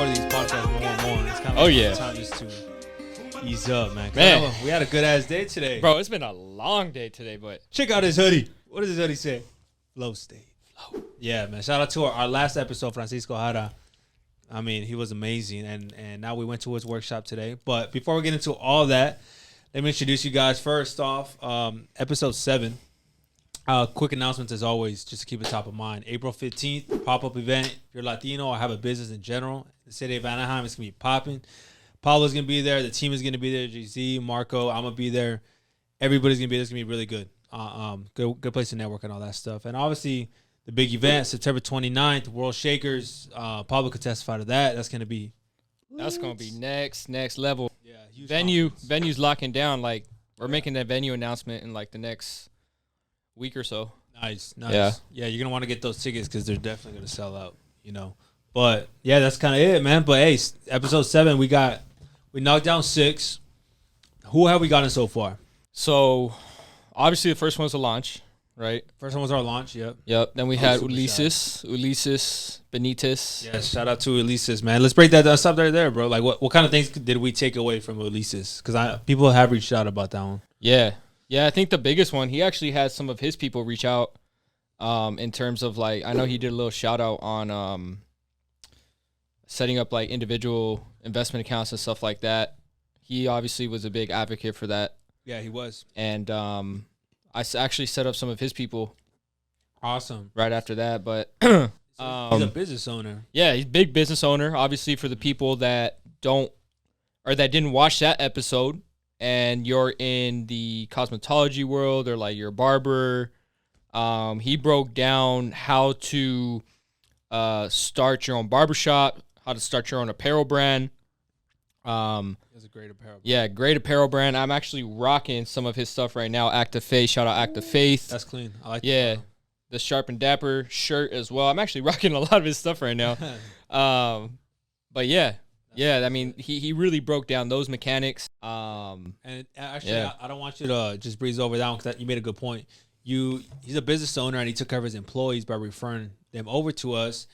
to these podcasts more and more. It's kind of time just to ease up, man. We had a good ass day today, bro. It's been a long day today, but check out his hoodie. What does his hoodie say? Flow state. Flow. Yeah, man. Shout out to our last episode, Francisco Jara. I mean, he was amazing, and now we went to his workshop today. But before we get into all that, let me introduce you guys. First off, episode 7. Quick announcements as always, just to keep it top of mind. April 15th, pop-up event. If you're Latino or have a business in general, the city of Anaheim is going to be popping. Pablo's going to be there. The team is going to be there. GZ, Marco, I'm going to be there. Everybody's going to be there. It's going to be really good. Good place to network and all that stuff. And obviously, the big event, September 29th, World Shakers. Pablo could testify to that. That's going to be next level. Yeah, venue's locking down. Like, we're making that venue announcement in like the next week or so. Nice. Yeah, you're gonna want to get those tickets because they're definitely gonna sell out, But yeah, that's kind of it, man. But hey, episode 7, we knocked down 6. Who have we gotten so far? So obviously the first one was a launch, right? First one was our launch. Yep. Then we had Ulises Benitez. Yes, shout out to Ulises, man. Let's break that stuff right there, bro. Like, what kind of things did we take away from Ulises? Because people have reached out about that one. Yeah, I think the biggest one, he actually had some of his people reach out in terms of, like, I know he did a little shout out on setting up, like, individual investment accounts and stuff like that. He obviously was a big advocate for that. Yeah, he was. And I actually set up some of his people. Awesome. Right after that, but he's a business owner. Yeah, he's a big business owner. Obviously, for the people that didn't watch that episode, and you're in the cosmetology world or like you're a barber, he broke down how to start your own barbershop, how to start your own apparel brand. He has a great apparel brand. Yeah, great apparel brand. I'm actually rocking some of his stuff right now. Act of Faith, shout out Act of Faith. That's clean. I like that. Yeah, the Sharp and Dapper shirt as well. I'm actually rocking a lot of his stuff right now. But yeah. Yeah, I mean, he really broke down those mechanics. And actually, I don't want you to just breeze over that one because you made a good point. He's a business owner, and he took care of his employees by referring them over to us,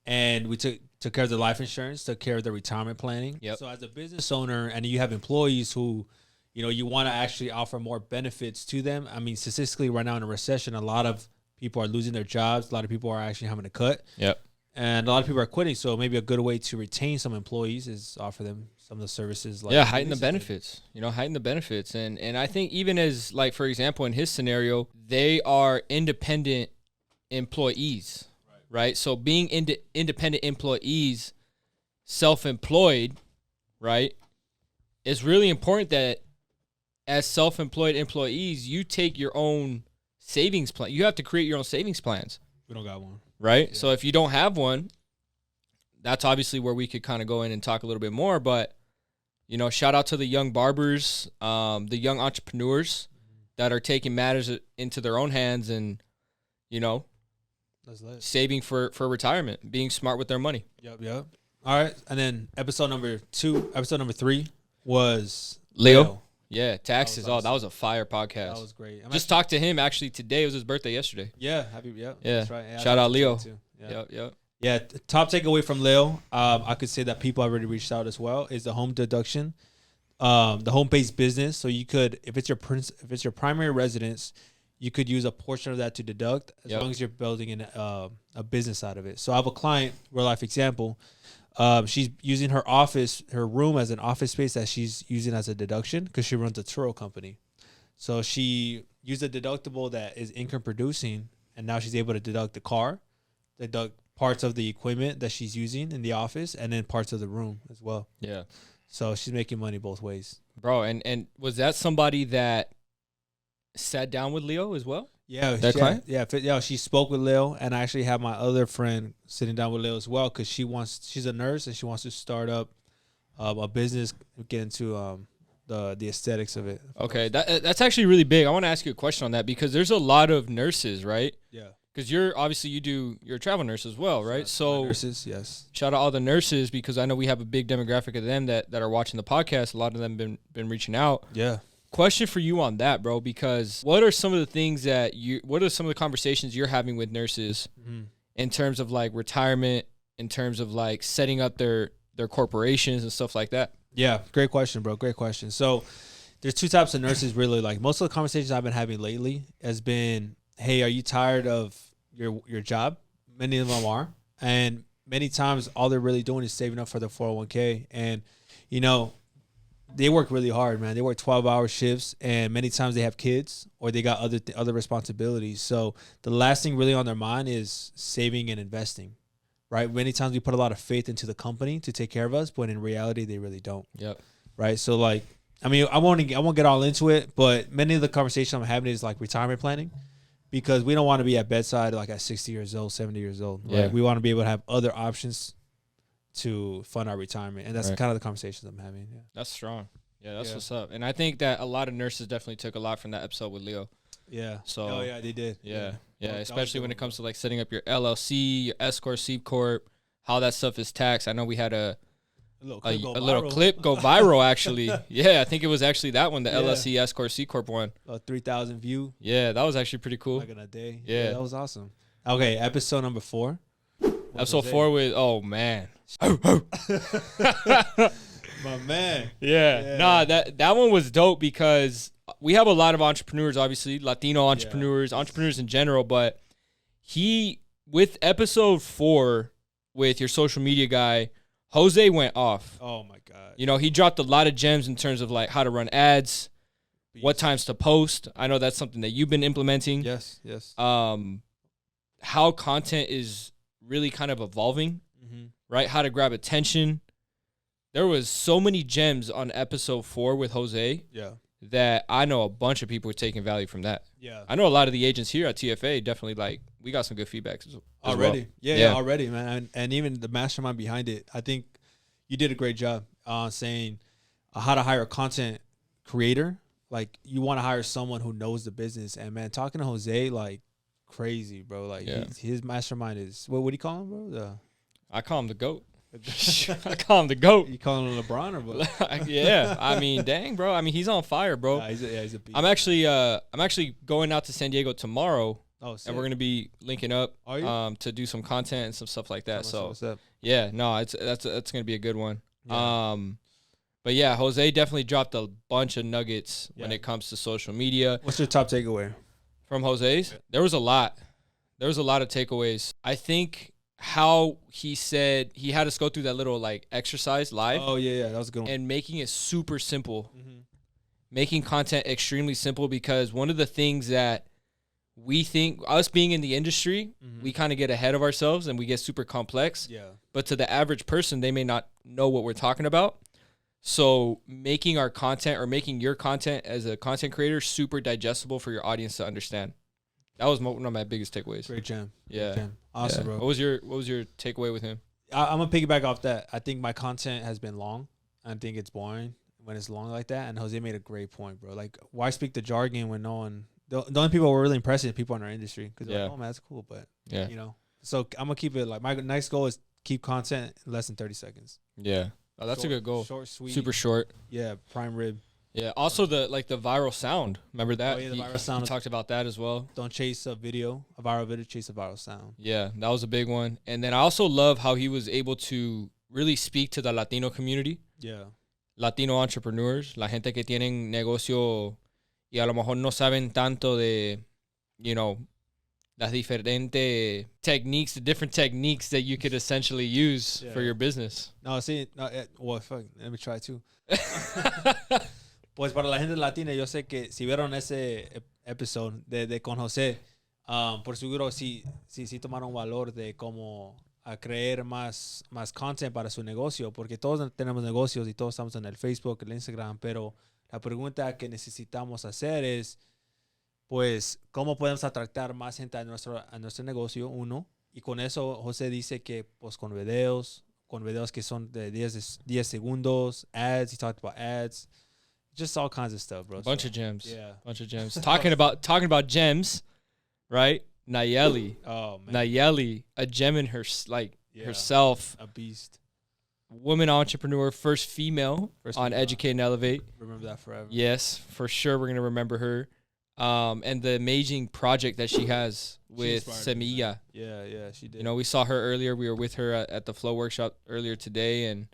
and we took care of the life insurance, took care of the retirement planning. Yep. So as a business owner, and you have employees who, you want to actually offer more benefits to them. I mean, statistically, right now in a recession, a lot of people are losing their jobs. A lot of people are actually having to cut. Yep. And a lot of people are quitting, so maybe a good way to retain some employees is offer them some of the services. Heighten the benefits. Heighten the benefits. And I think even as, like, for example, in his scenario, they are independent employees, right? So being independent employees, self-employed, right, it's really important that as self-employed employees, you take your own savings plan. You have to create your own savings plans. We don't got one. Right? Yeah. So if you don't have one, that's obviously where we could kind of go in and talk a little bit more. But, shout out to the young barbers, the young entrepreneurs that are taking matters into their own hands and, saving for retirement, being smart with their money. Yep. All right. And then episode number 3 was Leo. Yeah, taxes. That was a fire podcast. That was great. Just talked to him actually today. It was his birthday yesterday. Yeah, that's right. Yeah, shout out Leo. Yep. Yeah, top takeaway from Leo, I could say that people already reached out as well, is the home deduction, the home-based business. So you could, if it's your primary residence, you could use a portion of that to deduct as long as you're building in a business out of it. So I have a client, real life example. She's using her room as an office space that she's using as a deduction because she runs a tour company. So she used a deductible that is income producing, and now she's able to deduct the car, deduct parts of the equipment that she's using in the office, and then parts of the room as well. Yeah. So she's making money both ways. Bro, and was that somebody that sat down with Leo as well? Yeah, that client? Yeah, she spoke with Leo, and I actually have my other friend sitting down with Leo as well because she's a nurse and she wants to start up a business, get into the aesthetics of it. Okay, that's actually really big. I want to ask you a question on that because there's a lot of nurses, right? Yeah. Because you're a travel nurse as well, right? So nurses, yes. Shout out all the nurses because I know we have a big demographic of them that are watching the podcast. A lot of them been reaching out. Yeah. Question for you on that, bro, because what are some of the things what are some of the conversations you're having with nurses in terms of like retirement, in terms of like setting up their their corporations and stuff like that? Yeah, great question, bro. Great question. So there's two types of nurses really. Like most of the conversations I've been having lately has been, hey, are you tired of your job? Many of them are. And many times all they're really doing is saving up for their 401k. And, you know, they work really hard, man. They work 12-hour shifts, and many times they have kids or they got other responsibilities. So the last thing really on their mind is saving and investing, right? Many times we put a lot of faith into the company to take care of us, but in reality, they really don't. Yep. Right. So like, I mean, I won't get all into it, but many of the conversation I'm having is like retirement planning, because we don't want to be at bedside like at 60 years old, 70 years old. Right. Yeah. We want to be able to have other options to fund our retirement, and that's Right. kind of the conversations I'm having. Yeah. That's strong. Yeah, that's what's up. And I think that a lot of nurses definitely took a lot from that episode with Leo. Yeah. So Oh yeah, they did. Yeah. That was Especially when good it comes to like setting up your LLC, your S corp, C corp, how that stuff is taxed. I know we had a little clip go viral actually. Yeah, I think it was actually that one, the LLC, S corp, C corp one. 3,000 view. Yeah, that was actually pretty cool. Like in a day. Yeah. That was awesome. Okay, episode number 4. Episode 4 with man. My man. Yeah. Nah, that one was dope because we have a lot of entrepreneurs, obviously, Latino entrepreneurs, entrepreneurs in general, but with episode 4 with your social media guy, Jose went off. Oh my God. You know, he dropped a lot of gems in terms of like how to run ads, what times to post. I know that's something that you've been implementing. Yes. How content is really kind of evolving, right? How to grab attention. There was so many gems on episode 4 with Jose that I know a bunch of people are taking value from that. Yeah. I know a lot of the agents here at TFA definitely like, we got some good feedback as already. Well. Yeah, already, man. And even the mastermind behind it, I think you did a great job saying how to hire a content creator. Like you want to hire someone who knows the business. And man, talking to Jose, like crazy, bro. Like his mastermind is, what do you call him, bro? I call him the GOAT. I call him the GOAT. You calling him LeBron or what? Yeah, I mean, dang, bro. I mean, he's on fire, bro. He's a beast. I'm actually going out to San Diego tomorrow. Oh, sick. And we're gonna be linking up to do some content and some stuff like that. So yeah, no, that's gonna be a good one. Yeah. But yeah, Jose definitely dropped a bunch of nuggets when it comes to social media. What's your top takeaway from Jose's? Yeah. There was a lot of takeaways. I think how he said he had us go through that little like exercise live. Oh yeah, that was a good one. And making it super simple, making content extremely simple, because one of the things that we think, us being in the industry, we kind of get ahead of ourselves and we get super complex. Yeah. But to the average person, they may not know what we're talking about. So making our content or making your content as a content creator super digestible for your audience to understand. That was one of my biggest takeaways. Great jam. Yeah. Great jam. Awesome, bro. What was your takeaway with him? I'm gonna piggyback off that. I think my content has been long. I think it's boring when it's long like that. And Jose made a great point, bro. Like, why speak the jargon when no one? The only people who were really impressed are people in our industry, because they're like, oh man, that's cool, but you know. So I'm gonna keep it like, my next goal is keep content in less than 30 seconds. Yeah, that's a good goal. Short, sweet, super short. Yeah, prime rib. Yeah. Also the viral sound. Remember that? Oh yeah, the viral sound. He talked about that as well. Don't chase a viral video, chase a viral sound. Yeah, that was a big one. And then I also love how he was able to really speak to the Latino community. Yeah. Latino entrepreneurs, la gente que tienen negocio y a lo mejor no saben tanto de, you know, las diferentes techniques, the different techniques that you could essentially use for your business. No, well, fuck, let me try too. Pues para la gente latina, yo sé que si vieron ese episodio de con José, por seguro sí tomaron valor de cómo a crear más content para su negocio, porque todos tenemos negocios y todos estamos en el Facebook, el Instagram, pero la pregunta que necesitamos hacer es, pues, ¿cómo podemos atraer más gente a nuestro negocio? Uno, y con eso José dice que, pues, con videos que son de 10 segundos, ads, he talked about ads, just all kinds of stuff, bro. Bunch of gems. Yeah. Bunch of gems. talking about gems, right? Nayeli. Oh, man. Nayeli, a gem in herself. A beast. Woman entrepreneur, first female on female. Educate and Elevate. Remember that forever. Yes, for sure. We're going to remember her. And the amazing project that she has with Semilla. Yeah, she did. You know, we saw her earlier. We were with her at the Flow workshop earlier today, and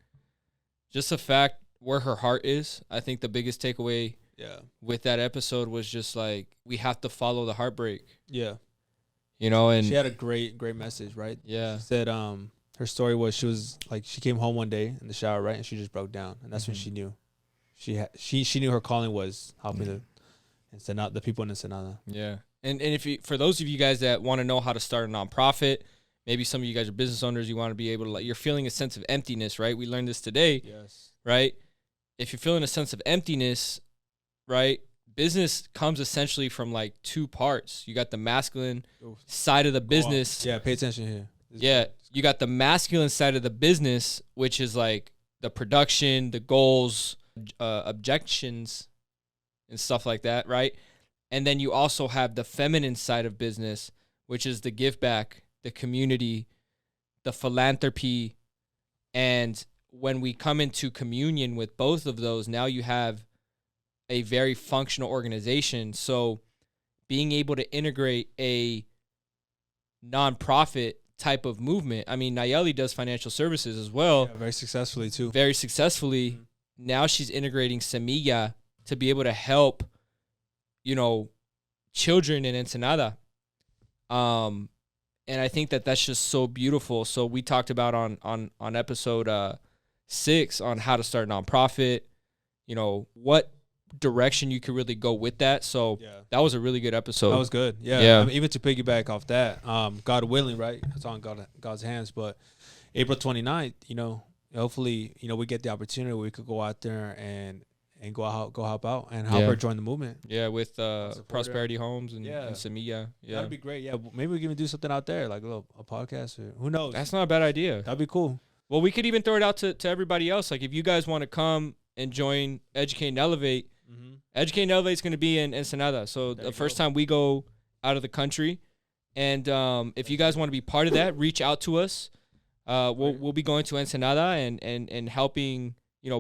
just the fact where her heart is. I think the biggest takeaway Yeah. with that episode was just like, we have to follow the heartbreak, Yeah. and She had a great message, right? yeah, She said her story was she came home one day in the shower, right, and she just broke down, and that's when she knew she knew her calling was helping the people in Ensenada. yeah. And if for those of you guys that want to know how to start a nonprofit, maybe some of you guys are business owners, you want to be able to, you're feeling a sense of emptiness, right? We learned this today, Yes. right? If you're feeling a sense of emptiness, right? Business comes essentially from like two parts. You got the masculine side of the business. Yeah, pay attention here. Yeah, you got the masculine side of the business, which is like the production, the goals, objections, and stuff like that, right? And then you also have the feminine side of business, which is the give back, the community, the philanthropy. And when we come into communion with both of those, now you have a very functional organization. So being able to integrate a nonprofit type of movement. I mean, Nayeli does financial services as well. Yeah, very successfully too. Very successfully. Mm-hmm. Now she's integrating Semilla to be able to help, children in Ensenada. And I think that that's just so beautiful. So we talked about on episode 6 on how to start a nonprofit, what direction you could really go with that. So that was a really good episode. That was good. Yeah. I mean, even to piggyback off that, God willing, right? It's on God's hands. But April 29th, hopefully, we get the opportunity where we could go out there and go help out and help her join the movement. Yeah, with Prosperity Homes and Semilla. Yeah, that'd be great. Yeah, maybe we can even do something out there, like a podcast or who knows. That's not a bad idea. That'd be cool. Well, we could even throw it out to everybody else. Like if you guys want to come and join Educate and Elevate. Mm-hmm. Educate and Elevate is going to be in Ensenada. So the first time we go out of the country. And if you guys want to be part of that, reach out to us. We'll be going to Ensenada and helping,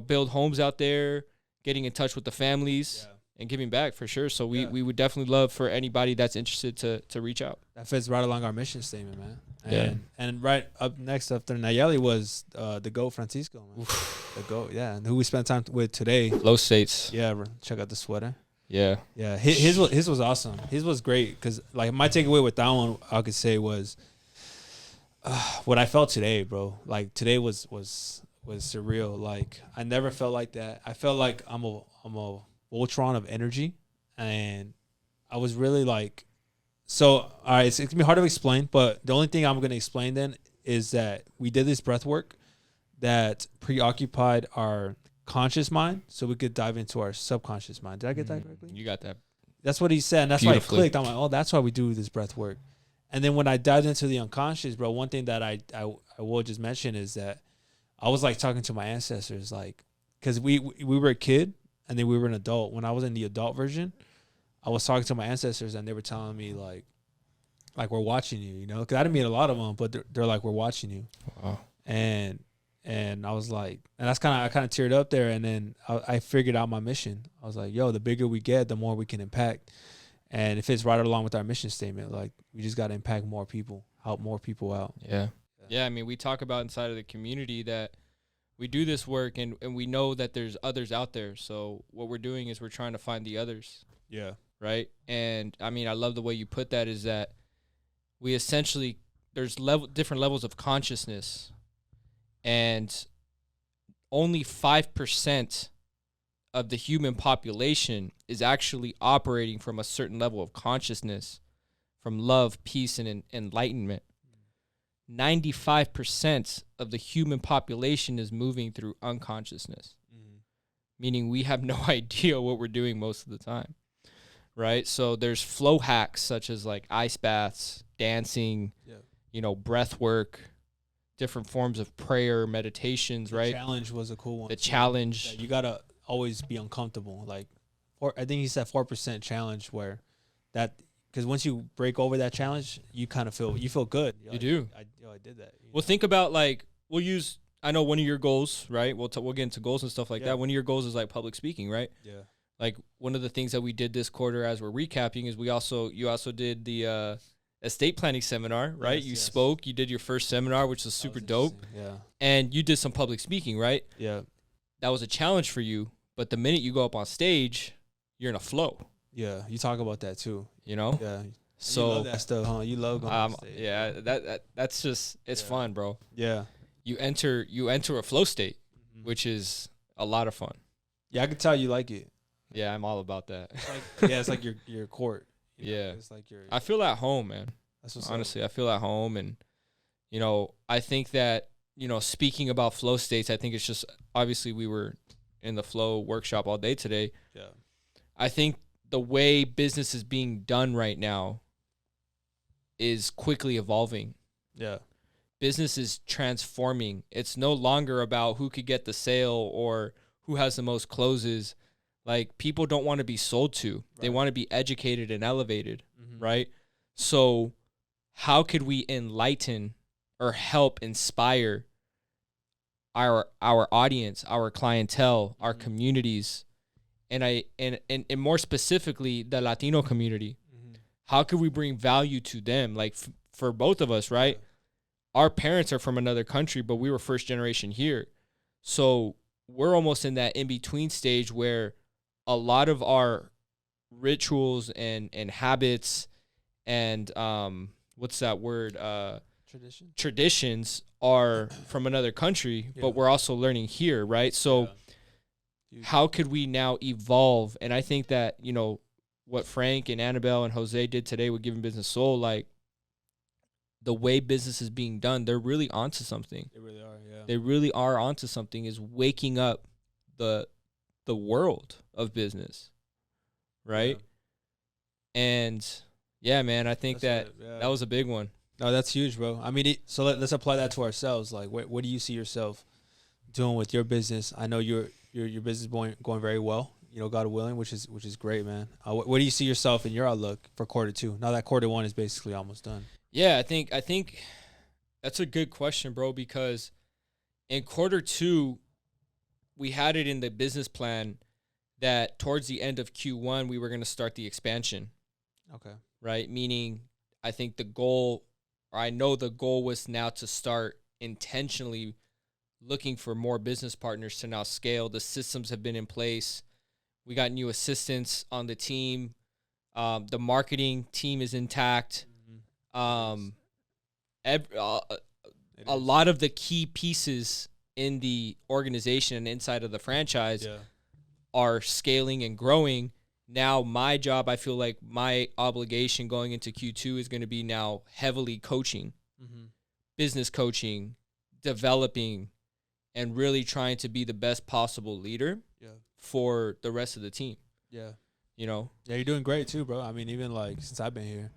build homes out there, getting in touch with the families and giving back for sure. So we would definitely love for anybody that's interested to reach out. That fits right along our mission statement, man. And right up next after Nayeli was the GOAT Francisco, man. The GOAT, and who we spent time with today. Flow States. Yeah, check out the sweater. Yeah. His was awesome. His was great because like my takeaway with that one I could say was what I felt today, bro. Like today was surreal. Like I never felt like that. I felt like I'm a Voltron of energy, and I was really like. So, all right, it's going to be hard to explain, but the only thing I'm going to explain then is that we did this breath work that preoccupied our conscious mind so we could dive into our subconscious mind. Did I get that correctly? You got that. That's what he said, and that's why it clicked. I'm like, oh, that's why we do this breath work. And then when I dived into the unconscious, bro, one thing that I will just mention is that I was like talking to my ancestors, like, because we were a kid and then we were an adult. When I was in the adult version, I was talking to my ancestors and they were telling me like we're watching you, because I didn't meet a lot of them, but they're like, we're watching you. Wow. And I was like, and I kind of teared up there, and then I figured out my mission. I was like, yo, the bigger we get, the more we can impact, and it fits right along with our mission statement. Like we just got to impact more people, help more people out. Yeah. I mean, we talk about inside of the community that we do this work, and we know that there's others out there. So what we're doing is we're trying to find the others. Yeah. Right. And I mean, I love the way you put that, is that we essentially, there's different levels of consciousness, and only 5% of the human population is actually operating from a certain level of consciousness, from love, peace, and enlightenment. 95% of the human population is moving through unconsciousness, meaning we have no idea what we're doing most of the time. Right. So there's flow hacks such as like ice baths, dancing, breath work, different forms of prayer, meditations. Right. The challenge was a cool one. The challenge. You got to always be uncomfortable. Like, I think he said 4% challenge, where that, because once you break over that challenge, you kind of feel good. You do. I did that. Well, think about like, I know one of your goals, right? We'll get into goals and stuff like that. One of your goals is like public speaking, right? Yeah. Like one of the things that we did this quarter, as we're recapping, is you also did the estate planning seminar, right? Yes, you spoke, you did your first seminar, which was super dope. Yeah. And you did some public speaking, right? Yeah. that was a challenge for you, but the minute you go up on stage, you're in a flow. Yeah, you talk about that too. You know? Yeah. So you love that stuff, huh? You love going on stage. yeah, that's just it's fun, bro. Yeah. You enter a flow state, which is a lot of fun. Yeah, I can tell you like it. Yeah, I'm all about that. It's like your court. Yeah. It's like your. I feel at home, man. That's what's honestly, I feel at home, and I think that speaking about flow states, I think it's just obviously we were in the flow workshop all day today. Yeah. I think the way business is being done right now is quickly evolving. Yeah. Business is transforming. It's no longer about who could get the sale or who has the most closes. Like, people don't want to be sold to. Right. They want to be educated and elevated, right? So how could we enlighten or help inspire our audience, our clientele, our communities, and more specifically the Latino community? How could we bring value to them? Like, for both of us, right? Our parents are from another country, but we were first generation here. So we're almost in that in-between stage where a lot of our rituals and habits and what's that word? Traditions are from another country, but we're also learning here, right? So how could we now evolve? And I think that, what Frank and Annabelle and Jose did today with Giving Business Soul, like, the way business is being done, they're really onto something. They really are, yeah. They really are onto something, is waking up the world of business, right? Yeah. And, yeah, man, I think that was a big one. No, that's huge, bro. I mean, so let's apply that to ourselves. Like, what do you see yourself doing with your business? I know your business going very well, God willing, which is great, man. What do you see yourself in your outlook for quarter two? Now that quarter one is basically almost done. Yeah, I think that's a good question, bro, because in quarter two, we had it in the business plan that towards the end of Q1, we were going to start the expansion. Okay. Right? Meaning, I think the goal was now to start intentionally looking for more business partners to now scale. The systems have been in place. We got new assistants on the team. The marketing team is intact. A lot of the key pieces in the organization and inside of the franchise are scaling and growing. Now my job, I feel like my obligation going into Q2 is going to be now heavily coaching, business coaching, developing, and really trying to be the best possible leader for the rest of the team. Yeah. Yeah, you're doing great too, bro. I mean, even like since I've been here.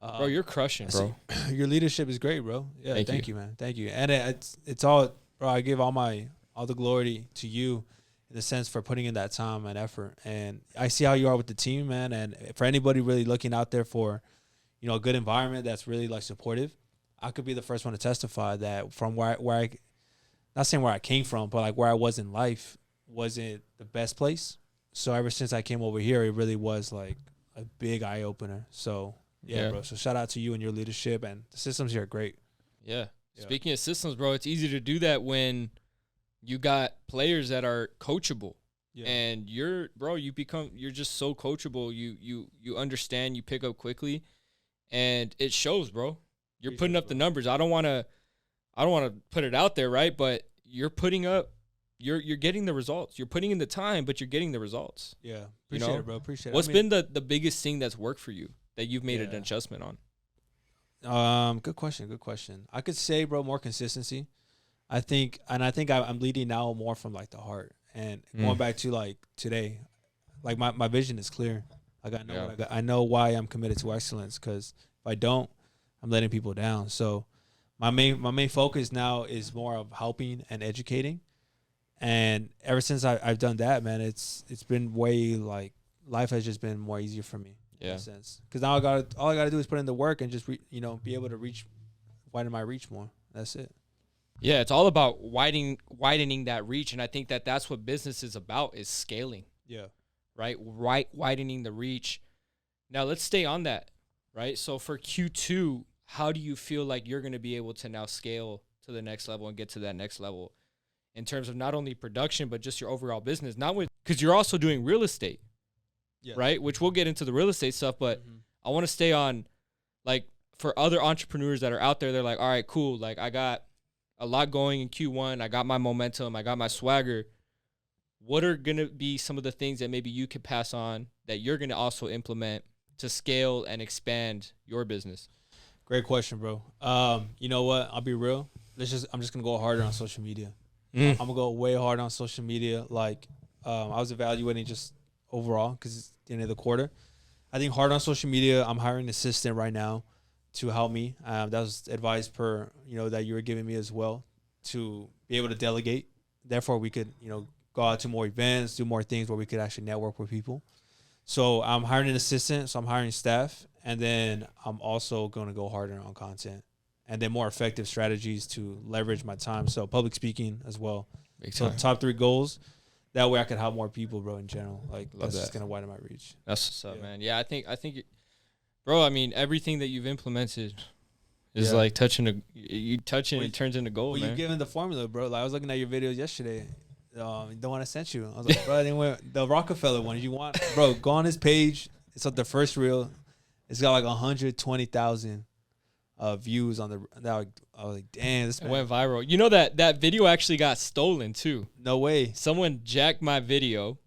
Bro, you're crushing, bro. Your leadership is great, bro. Yeah, thank you, man. Thank you. And it's all, bro, I give all the glory to you in the sense for putting in that time and effort. And I see how you are with the team, man. And for anybody really looking out there for, a good environment that's really like supportive, I could be the first one to testify that from where I not saying where I came from, but like where I was in life wasn't the best place. So ever since I came over here, it really was like a big eye opener. So yeah, bro. So shout out to you and your leadership, and the systems here are great. Yeah. Speaking of systems, bro, it's easy to do that when you got players that are coachable. Yeah. And you're just so coachable. You understand, you pick up quickly, and it shows, bro. You're putting up the numbers. I don't want to put it out there, right? But you're putting up, you're getting the results. You're putting in the time, but you're getting the results. Yeah. Appreciate it, bro. Appreciate it. What's been the biggest thing that's worked for you that you've made an adjustment on? Good question. I could say, bro, more consistency. I think I'm leading now more from like the heart, and going back to like today, like my vision is clear. Like I know I know why I'm committed to excellence, because if I don't, I'm letting people down. So my main focus now is more of helping and educating. And ever since I've done that, man, it's been way like life has just been more easier for me. In a sense, because now all I gotta do is put in the work and just be able to widen my reach more. That's it. Yeah, it's all about widening that reach, and I think that's what business is about, is scaling. Yeah. Right, widening the reach. Now let's stay on that. Right, so for Q2, how do you feel like you're going to be able to now scale to the next level and get to that next level in terms of not only production, but just your overall business. Not with, because you're also doing real estate, right? Which we'll get into the real estate stuff, but I want to stay on, like, for other entrepreneurs that are out there, they're like, all right, cool. Like, I got a lot going in Q1. I got my momentum. I got my swagger. What are going to be some of the things that maybe you could pass on that you're going to also implement to scale and expand your business? Great question, bro. You know what? I'll be real. I'm just going to go harder on social media. I'm going to go way hard on social media. Like, I was evaluating just overall because it's the end of the quarter. I think hard on social media. I'm hiring an assistant right now to help me. That was advice that you were giving me as well, to be able to delegate. Therefore, we could, go out to more events, do more things where we could actually network with people. So I'm hiring an assistant. So I'm hiring staff. And then I'm also going to go harder on content and then more effective strategies to leverage my time. So public speaking as well. So top 3 goals. That way I could help more people, bro, in general. Like, that's just going to widen my reach. That's what's up, man. Yeah, I think bro, I mean, everything that you've implemented is like touching it turns into gold, man. You're giving the formula, bro. Like, I was looking at your videos yesterday. The one I sent you. I was like, bro, I didn't want the Rockefeller one. You want, bro, go on his page. It's like the first reel. It's got like 120,000 views on the. I was like, damn, this man went viral. You know that video actually got stolen too. No way. Someone jacked my video.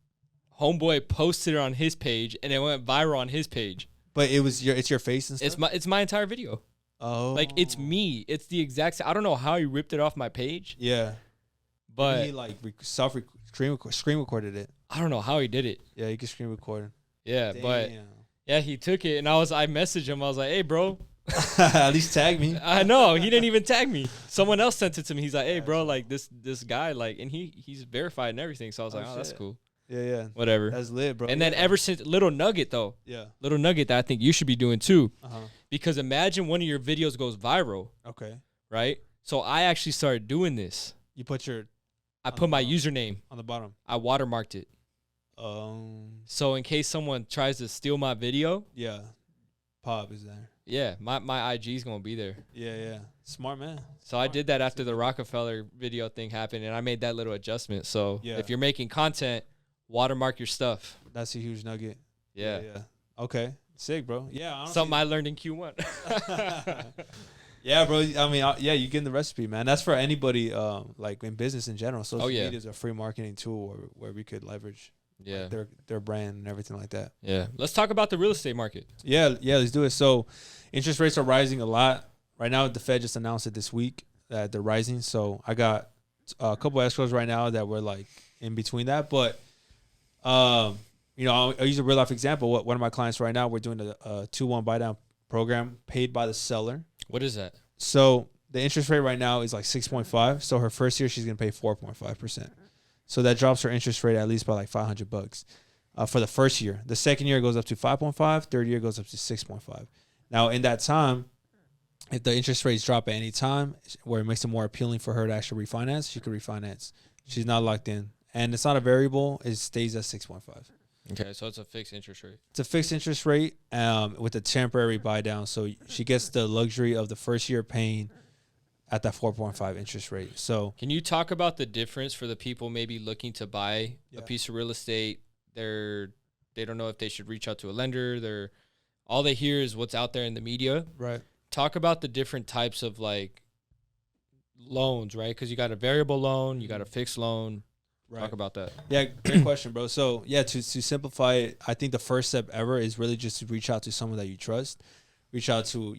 Homeboy posted it on his page, and it went viral on his page. But it's your face and stuff? It's my entire video. Oh. Like, it's me. It's the exact. I don't know how he ripped it off my page. Yeah. But he like screen recorded it. I don't know how he did it. Yeah, you can screen record. Yeah, damn. But yeah, he took it, and I messaged him. I was like, hey, bro. At least tag me. I know. He didn't even tag me. Someone else sent it to me. He's like, hey, bro, like this guy, like, and he's verified and everything. So I was like, oh, that's cool. Yeah. Whatever. That's lit, bro. And then ever since, little nugget though. Yeah. Little nugget that I think you should be doing too. Uh-huh. Because imagine one of your videos goes viral. Okay. Right? So I actually started doing this. You put I put my username on the bottom. I watermarked it. So in case someone tries to steal my video. Yeah. Pop is there. Yeah. My IG is going to be there. Yeah. Smart man. So I did that after the Rockefeller video thing happened, and I made that little adjustment. So if you're making content, watermark your stuff. That's a huge nugget. Yeah. Okay. Sick, bro. Yeah. Something I learned in Q1. Yeah, bro. I mean, you getting the recipe, man. That's for anybody, like in business in general. Social media is a free marketing tool where we could leverage their brand and everything like that. Yeah. Let's talk about the real estate market. Yeah, let's do it. So interest rates are rising a lot. Right now, the Fed just announced it this week that they're rising. So I got a couple escrows right now that were like in between that. But, I'll use a real life example. One of my clients right now, we're doing a 2-1 buy down program paid by the seller. What is that? So the interest rate right now is like 6.5. So her first year, she's going to pay 4.5%. So that drops her interest rate at least by like $500 for the first year. The second year goes up to 5.5. Third year goes up to 6.5. Now, in that time, if the interest rates drop at any time where it makes it more appealing for her to actually refinance, she could refinance. She's not locked in. And it's not a variable. It stays at 6.5. Okay, so it's a fixed interest rate. It's a fixed interest rate with a temporary buy down. So she gets the luxury of the first year paying at that 4.5 interest rate. So can you talk about the difference for the people maybe looking to buy a piece of real estate? They don't know if they should reach out to a lender. All they hear is what's out there in the media. Right. Talk about the different types of like loans, right? Because you got a variable loan, you got a fixed loan. Right. Talk about that. Yeah, great question, bro. So yeah, to simplify it, I think the first step ever is really just to reach out to someone that you trust. Reach out to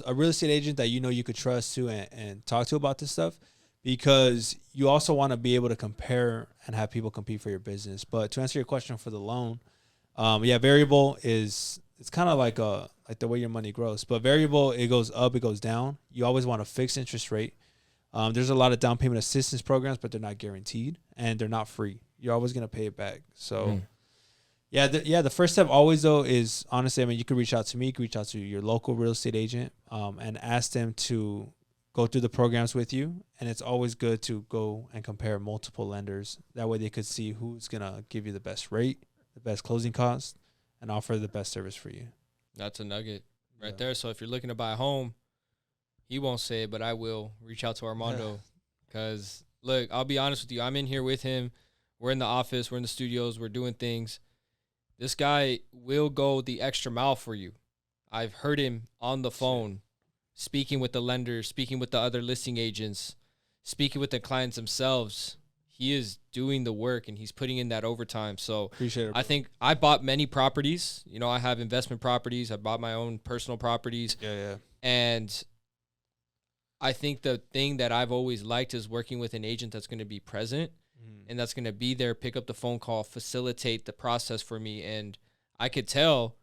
a real estate agent that you could trust to and talk to about this stuff, because you also want to be able to compare and have people compete for your business. But to answer your question for the loan, variable it's kind of like the way your money grows. But variable, it goes up, it goes down. You always want a fixed interest rate. There's a lot of down payment assistance programs, but they're not guaranteed and they're not free. You're always going to pay it back. So, the first step always, though, is honestly, I mean, you could reach out to me, you could reach out to your local real estate agent and ask them to go through the programs with you. And it's always good to go and compare multiple lenders. That way they could see who's going to give you the best rate, the best closing cost, and offer the best service for you. That's a nugget right there. So if you're looking to buy a home, he won't say it, but I will reach out to Armando because Look, I'll be honest with you. I'm in here with him. We're in the office. We're in the studios. We're doing things. This guy will go the extra mile for you. I've heard him on the phone, speaking with the lenders, speaking with the other listing agents, speaking with the clients themselves. He is doing the work and he's putting in that overtime. So Appreciate it, bro. I think I bought many properties. You know, I have investment properties. I bought my own personal properties. Yeah. And I think the thing that I've always liked is working with an agent that's going to be present and that's going to be there, pick up the phone call, facilitate the process for me. And I could tell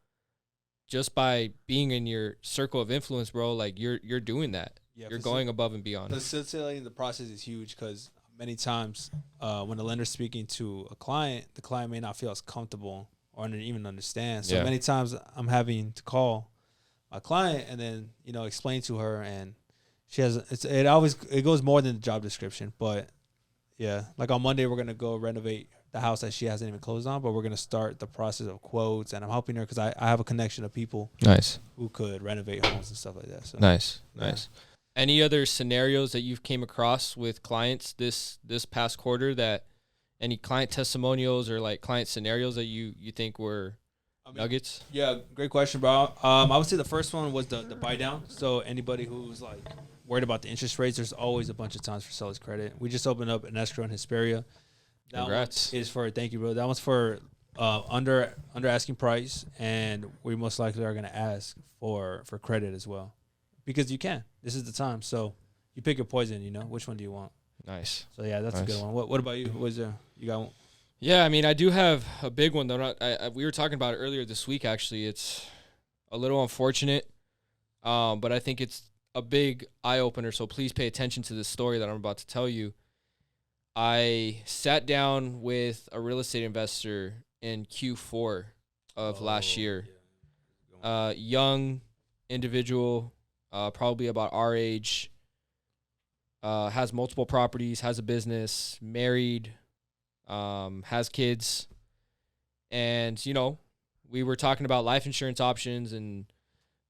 just by being in your circle of influence, bro, like you're doing that. Yeah, you're going above and beyond. Facilitating the process is huge because many times when the lender's speaking to a client, the client may not feel as comfortable or even understand. So many times I'm having to call my client and then, you know, explain to her, and she has it goes more than the job description. But yeah, like on Monday we're gonna go renovate the house that she hasn't even closed on, but we're gonna start the process of quotes, and I'm helping her because I have a connection of people who could renovate homes and stuff like that. So Nice. Any other scenarios that you've came across with clients this past quarter, that any client testimonials or like client scenarios that you think were nuggets? Yeah, great question, bro. I would say the first one was the buy down. So anybody who's like worried about the interest rates, there's always a bunch of times for seller's credit. We just opened up an escrow in Hesperia. Congrats. Is for, thank you, bro. That one's for under asking price, and we most likely are going to ask for credit as well, because you can. This is the time. So you pick your poison. You know, which one do you want? Nice. So yeah, that's a good one. What about you? What was there? You got one? Yeah, I mean, I do have a big one though. We were talking about it earlier this week. Actually, it's a little unfortunate, but I think it's a big eye opener. So please pay attention to this story that I'm about to tell you. I sat down with a real estate investor in Q4 of last year. Young individual, probably about our age, has multiple properties, has a business, married, has kids. And, you know, we were talking about life insurance options, and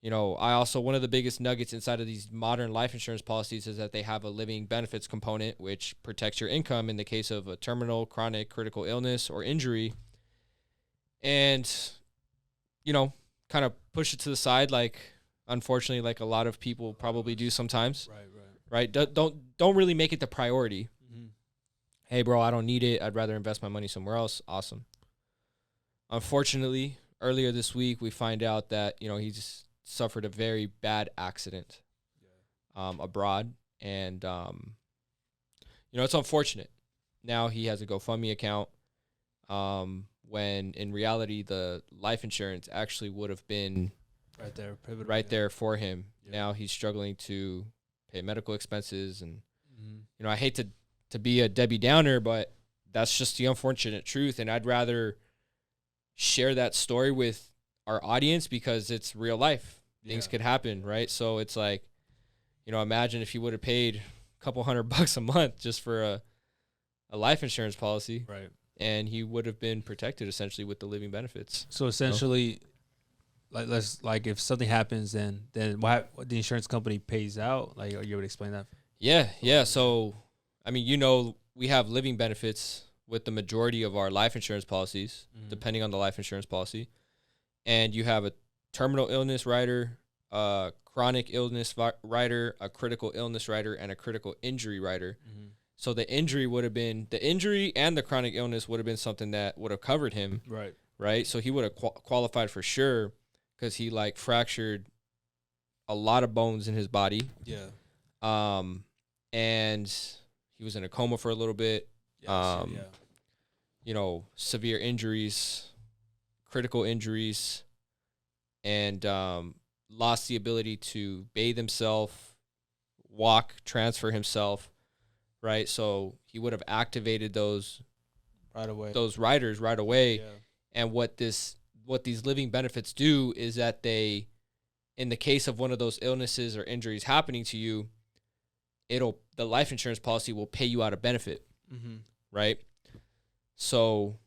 you know, one of the biggest nuggets inside of these modern life insurance policies is that they have a living benefits component, which protects your income in the case of a terminal, chronic, critical illness or injury. And, you know, kind of push it to the side, like, unfortunately, like a lot of people probably do sometimes. Right. Don't really make it the priority. Mm-hmm. Hey, bro, I don't need it. I'd rather invest my money somewhere else. Awesome. Unfortunately, earlier this week, we find out that, you know, he's suffered a very bad accident abroad. And, you know, it's unfortunate. Now he has a GoFundMe account when in reality the life insurance actually would have been right there for him. Yeah. Now he's struggling to pay medical expenses. And, you know, I hate to be a Debbie Downer, but that's just the unfortunate truth. And I'd rather share that story with our audience because it's real life. Things could happen, right? So it's like, you know, imagine if you would have paid a couple $100 a month just for a life insurance policy, right? And he would have been protected essentially with the living benefits. So essentially, like if something happens, then what the insurance company pays out? Like, you would explain that? Yeah. So, I mean, you know, we have living benefits with the majority of our life insurance policies, depending on the life insurance policy, and you have a terminal illness rider, a chronic illness rider, a critical illness rider, and a critical injury rider. So the injury and the chronic illness would have been something that would have covered him. Right. So he would have qualified for sure because he like fractured a lot of bones in his body. Yeah. And he was in a coma for a little bit. You know, severe injuries, critical injuries, and lost the ability to bathe himself, walk, transfer himself, right? So he would have activated those riders right away. Yeah. And what these living benefits do is that they, in the case of one of those illnesses or injuries happening to you, the life insurance policy will pay you out a benefit, right? So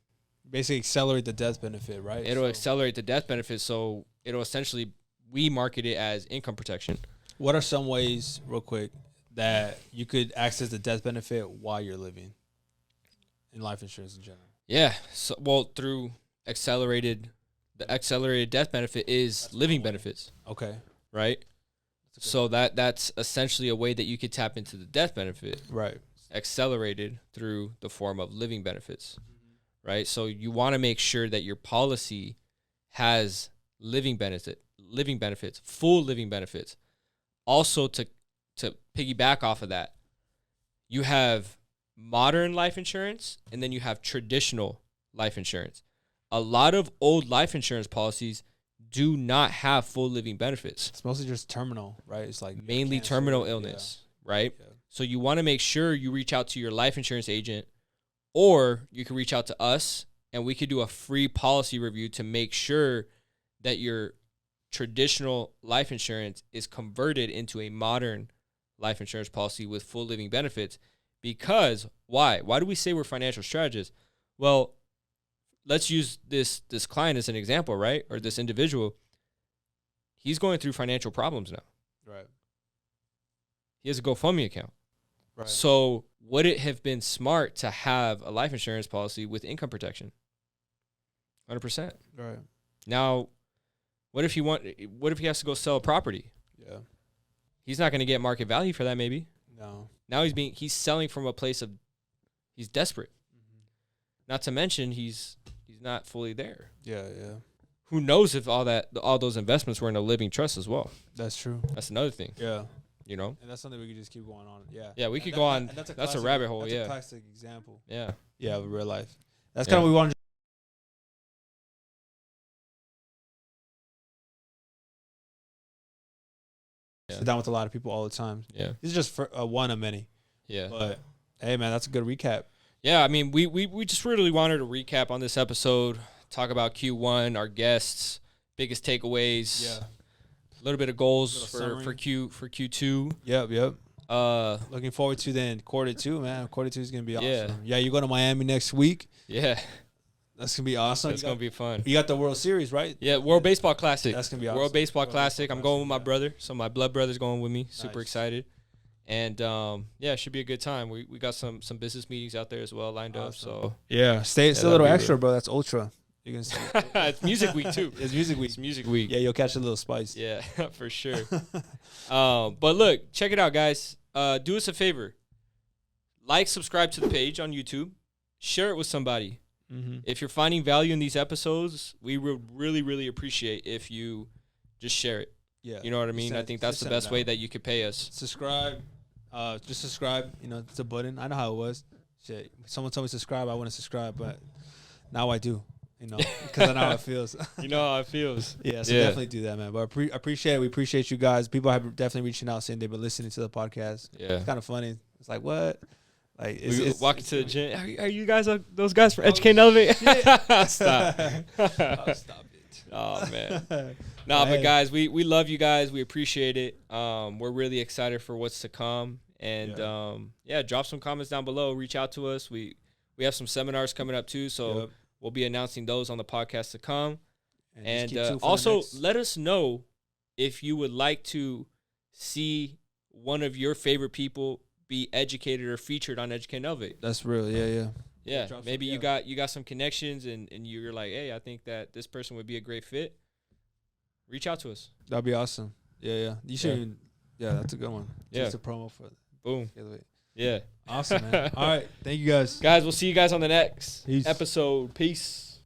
basically accelerate the death benefit, right? It'll accelerate the death benefit. So it'll essentially, we market it as income protection. What are some ways, real quick, that you could access the death benefit while you're living in life insurance in general? Yeah. So, well, through the accelerated death benefit is living benefits, Okay. right? So that's essentially a way that you could tap into the death benefit, Right. accelerated through the form of living benefits, right? So you want to make sure that your policy has living benefits, full living benefits. Also, to piggyback off of that, you have modern life insurance and then you have traditional life insurance. A lot of old life insurance policies do not have full living benefits. It's mostly just terminal, right? It's like mainly cancer, terminal illness, right? Yeah. So you want to make sure you reach out to your life insurance agent, or you can reach out to us and we could do a free policy review to make sure that your traditional life insurance is converted into a modern life insurance policy with full living benefits. Because why? Why do we say we're financial strategists? Well, let's use this client as an example, right? Or this individual. He's going through financial problems now. Right. He has a GoFundMe account. Right. So would it have been smart to have a life insurance policy with income protection? 100%. Right. Now, what if he has to go sell a property? Yeah. He's not going to get market value for that, maybe. No. Now he's selling from a place of he's desperate. Not to mention he's not fully there. Yeah, yeah. Who knows if all those investments were in a living trust as well? That's true. That's another thing. Yeah. You know? And that's something we could just keep going on. Yeah. Yeah, we could go on. That's a rabbit hole, that's yeah. a classic example. Yeah. Yeah, of real life. That's Yeah. kind of what we want to sit down with a lot of people all the time. Yeah. This is just for one of many. Yeah. But hey, man, that's a good recap. Yeah, I mean, we just really wanted to recap on this episode, talk about Q1, our guests, biggest takeaways. Yeah. A little bit of goals Little for Q2. Yep. Uh, Looking forward to then quarter two, man. Quarter two is gonna be awesome. Yeah. Yeah, you go to Miami next week. yeah, That's gonna be awesome. that's gonna be fun. You got the World Series, right? Yeah, World Baseball Classic. That's gonna be awesome. World Baseball Classic. I'm going with my yeah. brother, so my blood brother's going with me. Super Nice. excited, and yeah, it should be a good time. We got some business meetings out there as well lined up. So Yeah, stay a that'll little be extra, bro. That's ultra. You can see. it's music week too. It's music week. It's music week. Yeah, you'll catch a little spice. Yeah, for sure. But look, check it out, guys. Do us a favor. Like, subscribe to the page on YouTube. Share it with somebody. Mm-hmm. If you're finding value in these episodes, we would really, really appreciate if you just share it. Yeah, You know what I mean? I think that's the best way that you could pay us. Subscribe. Just subscribe. You know, it's a button. I know how it was. Shit, someone told me to subscribe. I wouldn't subscribe, but now I do. You know, because I know how it feels. You know how it feels. Yeah, so definitely do that, man. But appreciate it. We appreciate you guys. People have definitely reaching out saying they've been listening to the podcast. Yeah. It's kind of funny. It's like, what? Like, We walk into the gym. Are you guys those guys for Educate and Elevate? Stop. Oh, stop it. Oh, man. But guys, we love you guys. We appreciate it. We're really excited for what's to come. And drop some comments down below. Reach out to us. We have some seminars coming up too, so we'll be announcing those on the podcast to come. And also let us know if you would like to see one of your favorite people be educated or featured on Educate and Elevate. That's real. Yeah. Yeah, maybe you got some connections and you're like, hey, I think that this person would be a great fit. Reach out to us. That'd be awesome. Yeah. You should. Yeah, that's a good one. Yeah. Just a promo for. Boom. Yeah. Awesome, man. All right. Thank you guys. Guys, we'll see you guys on the next Peace. episode. Peace.